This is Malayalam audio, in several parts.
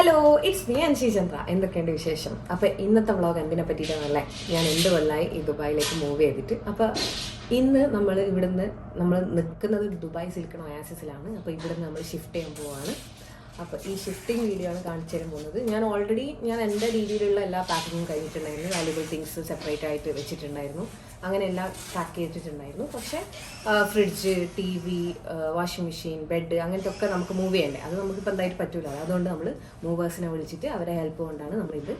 Hello, it's me Anshi Chandra. എന്തൊക്കെയുണ്ട് വിശേഷം? അപ്പോൾ ഇന്നത്തെ വ്ളോഗ് എന്തിനെ പറ്റിയിട്ടാണല്ലേ? ഞാൻ എന്ത് കൊല്ലമായി ഈ ദുബായിലേക്ക് മൂവ് ചെയ്തിട്ട്. അപ്പോൾ ഇന്ന് നമ്മൾ നിൽക്കുന്നത് ദുബായ് സിൽക്ക് ഒയാസിസിലാണ്. അപ്പോൾ ഇവിടുന്ന് നമ്മൾ ഷിഫ്റ്റ് ചെയ്യാൻ പോവുകയാണ്. അപ്പോൾ ഈ ഷിഫ്റ്റിംഗ് വീഡിയോ ആണ് കാണിച്ചു തരാൻ പോകുന്നത്. ഞാൻ എൻ്റെ രീതിയിലുള്ള എല്ലാ പാക്കിങ്ങും കഴിഞ്ഞിട്ടുണ്ടായിരുന്നു. വാല്യുബിൾ തിങ്സ് സെപ്പറേറ്റ് ആയിട്ട് വെച്ചിട്ടുണ്ടായിരുന്നു. അങ്ങനെ എല്ലാം പാക്ക് ചെയ്തിട്ടുണ്ടായിരുന്നു. പക്ഷേ fridge, TV, washing machine, bed അങ്ങനത്തെ ഒക്കെ നമുക്ക് മൂവ് ചെയ്യണ്ടേ. അത് നമുക്കിപ്പോൾ എന്തായിട്ട് പറ്റില്ല. അതുകൊണ്ട് നമ്മൾ മൂവേഴ്സിനെ വിളിച്ചിട്ട് അവരെ ഹെൽപ്പ് കൊണ്ടാണ് നമ്മളിത്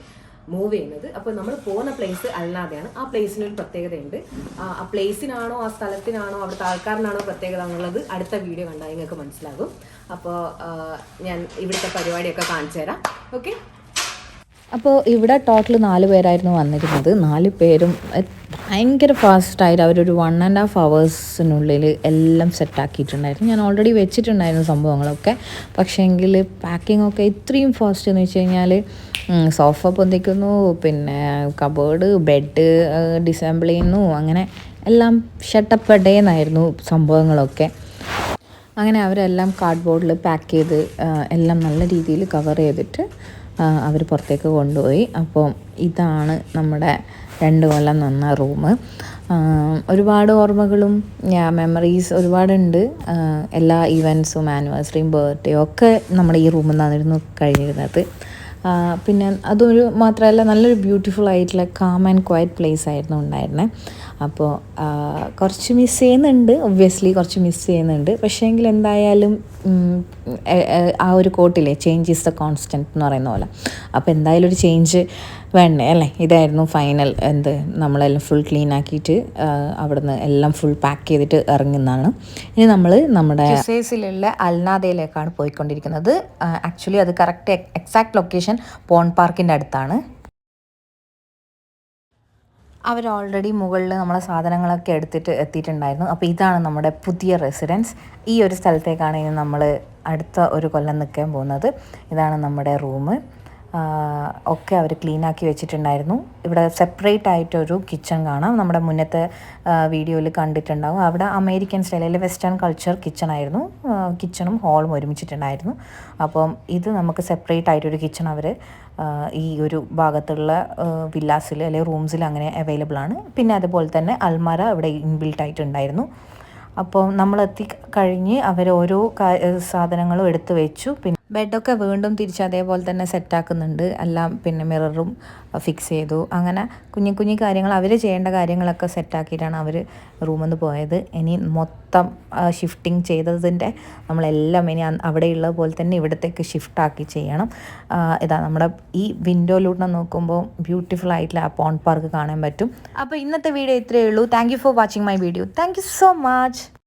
മൂവ് ചെയ്യുന്നത്. അപ്പോൾ നമ്മൾ പോകുന്ന പ്ലേസ് അൽനാദയാണ്. ആ പ്ലേസിനൊരു പ്രത്യേകതയുണ്ട്. ആ പ്ലേസിനാണോ ആ സ്ഥലത്തിനാണോ അവിടുത്തെ ആൾക്കാരിനാണോ പ്രത്യേകത എന്നുള്ളത് അടുത്ത വീഡിയോ കണ്ടാൽ നിങ്ങൾക്ക് മനസ്സിലാകും. അപ്പോൾ ഞാൻ ഇവിടുത്തെ പരിപാടിയൊക്കെ കാണിച്ചു തരാം. ഓക്കെ. അപ്പോൾ ഇവിടെ ടോട്ടൽ 4 പേരായിരുന്നു വന്നിരുന്നത്. 4 പേരും ഭയങ്കര ഫാസ്റ്റായിട്ട് അവരൊരു 1.5 hours എല്ലാം സെറ്റാക്കിയിട്ടുണ്ടായിരുന്നു. ഞാൻ ഓൾറെഡി വെച്ചിട്ടുണ്ടായിരുന്നു സംഭവങ്ങളൊക്കെ. പക്ഷേങ്കിൽ പാക്കിംഗ് ഒക്കെ ഇത്രയും ഫാസ്റ്റ് എന്ന് വെച്ച് കഴിഞ്ഞാൽ സോഫ പൊന്തിക്കുന്നു, പിന്നെ കബേർഡ്, ബെഡ് ഡിസംബിൾ ചെയ്യുന്നു, അങ്ങനെ എല്ലാം ഷട്ടപ്പ് ഡേന്നായിരുന്നു സംഭവങ്ങളൊക്കെ. അങ്ങനെ അവരെല്ലാം കാർഡ്ബോർഡിൽ പാക്ക് ചെയ്ത് എല്ലാം നല്ല രീതിയിൽ കവർ ചെയ്തിട്ട് അവർ പുറത്തേക്ക് കൊണ്ടുപോയി. അപ്പോൾ ഇതാണ് നമ്മുടെ 2 കൊല്ലം നിന്ന റൂം. ഒരുപാട് ഓർമ്മകളും മെമ്മറീസ് ഒരുപാടുണ്ട്. എല്ലാ ഇവൻറ്റ്സും ആനിവേഴ്സറിയും ബർത്ത്ഡേയും ഒക്കെ നമ്മുടെ ഈ റൂമിൽ നിന്നായിരുന്നു കഴിഞ്ഞിരുന്നത്. പിന്നെ അതൊരു മാത്രമല്ല, നല്ലൊരു ബ്യൂട്ടിഫുൾ ആയിട്ടുള്ള കാം ആൻഡ് ക്വയറ്റ് പ്ലേസ് ആയിരുന്നു ഉണ്ടായിരുന്നത്. അപ്പോൾ കുറച്ച് മിസ് ചെയ്യുന്നുണ്ട്, ഒബ്വിയസ്ലി കുറച്ച് മിസ് ചെയ്യുന്നുണ്ട്. പക്ഷേ എങ്കിൽ എന്തായാലും ആ ഒരു കോട്ടില്ലേ, ചേഞ്ച് ഈസ് ദ കോൺസ്റ്റൻറ്റ് എന്ന് പറയുന്ന പോലെ. അപ്പോൾ എന്തായാലും ഒരു ചേഞ്ച് വേണ്ടേ അല്ലേ. ഇതായിരുന്നു ഫൈനൽ. നമ്മളെല്ലാം ഫുൾ ക്ലീൻ ആക്കിയിട്ട് അവിടുന്ന് എല്ലാം ഫുൾ പാക്ക് ചെയ്തിട്ട് ഇറങ്ങുന്നതാണ്. ഇനി നമ്മൾ നമ്മുടെ യുസേസിലുള്ള അൽനാദയിലേക്കാണ് പോയിക്കൊണ്ടിരിക്കുന്നത്. ആക്ച്വലി അത് കറക്റ്റ് എക്സാക്ട് ലൊക്കേഷൻ പോൺ പാർക്കിൻ്റെ അടുത്താണ്. അവർ ഓൾറെഡി മുകളിൽ നമ്മളെ സാധനങ്ങളൊക്കെ എടുത്തിട്ട് എത്തിയിട്ടുണ്ടായിരുന്നു. അപ്പോൾ ഇതാണ് നമ്മുടെ പുതിയ റെസിഡൻസ്. ഈ ഒരു സ്ഥലത്തേക്കാണ് ഇനി നമ്മൾ അടുത്ത ഒരു കൊല്ലം നിൽക്കാൻ പോകുന്നത്. ഇതാണ് നമ്മുടെ റൂം. ഒക്കെ അവർ ക്ലീനാക്കി വെച്ചിട്ടുണ്ടായിരുന്നു. ഇവിടെ സെപ്പറേറ്റ് ആയിട്ടൊരു കിച്ചൺ കാണാം. നമ്മുടെ മുന്നത്തെ വീഡിയോയിൽ കണ്ടിട്ടുണ്ടാകും. അവിടെ അമേരിക്കൻ സ്റ്റൈലിൽ വെസ്റ്റേൺ കൾച്ചർ കിച്ചണായിരുന്നു. കിച്ചണും ഹോളും ഒരുമിച്ചിട്ടുണ്ടായിരുന്നു. അപ്പം ഇത് നമുക്ക് സെപ്പറേറ്റ് ആയിട്ടൊരു കിച്ചൺ അവർ ഈ ഒരു ഭാഗത്തുള്ള വില്ലാസിൽ അല്ലെങ്കിൽ റൂംസിൽ അങ്ങനെ അവൈലബിൾ ആണ്. പിന്നെ അതുപോലെ തന്നെ അൽമാര ഇവിടെ ഇൻബിൽട്ട് ആയിട്ടുണ്ടായിരുന്നു. അപ്പോൾ നമ്മളെത്തി കഴിഞ്ഞ് അവർ ഓരോ സാധനങ്ങളും എടുത്ത് വെച്ചു. പിന്നെ ബെഡൊക്കെ വീണ്ടും തിരിച്ച് അതേപോലെ തന്നെ സെറ്റാക്കുന്നുണ്ട്. എല്ലാം പിന്നെ മിററും ഫിക്സ് ചെയ്തു. അങ്ങനെ കുഞ്ഞു കുഞ്ഞു കാര്യങ്ങൾ അവർ ചെയ്യേണ്ട കാര്യങ്ങളൊക്കെ സെറ്റാക്കിയിട്ടാണ് അവർ റൂമിൽ നിന്ന് പോയത്. ഇനി മൊത്തം ഷിഫ്റ്റിംഗ് ചെയ്തതിൻ്റെ നമ്മളെല്ലാം ഇനി അവിടെയുള്ള പോലെ തന്നെ ഇവിടത്തേക്ക് ഷിഫ്റ്റാക്കി ചെയ്യണം. ഇതാ നമ്മുടെ ഈ വിൻഡോയിലൂടെ നോക്കുമ്പോൾ ബ്യൂട്ടിഫുൾ ആയിട്ടുള്ള ആ പോൺ പാർക്ക് കാണാൻ പറ്റും. അപ്പോൾ ഇന്നത്തെ വീഡിയോ ഇത്രയേ ഉള്ളൂ. Thank you for watching my video. Thank you so much.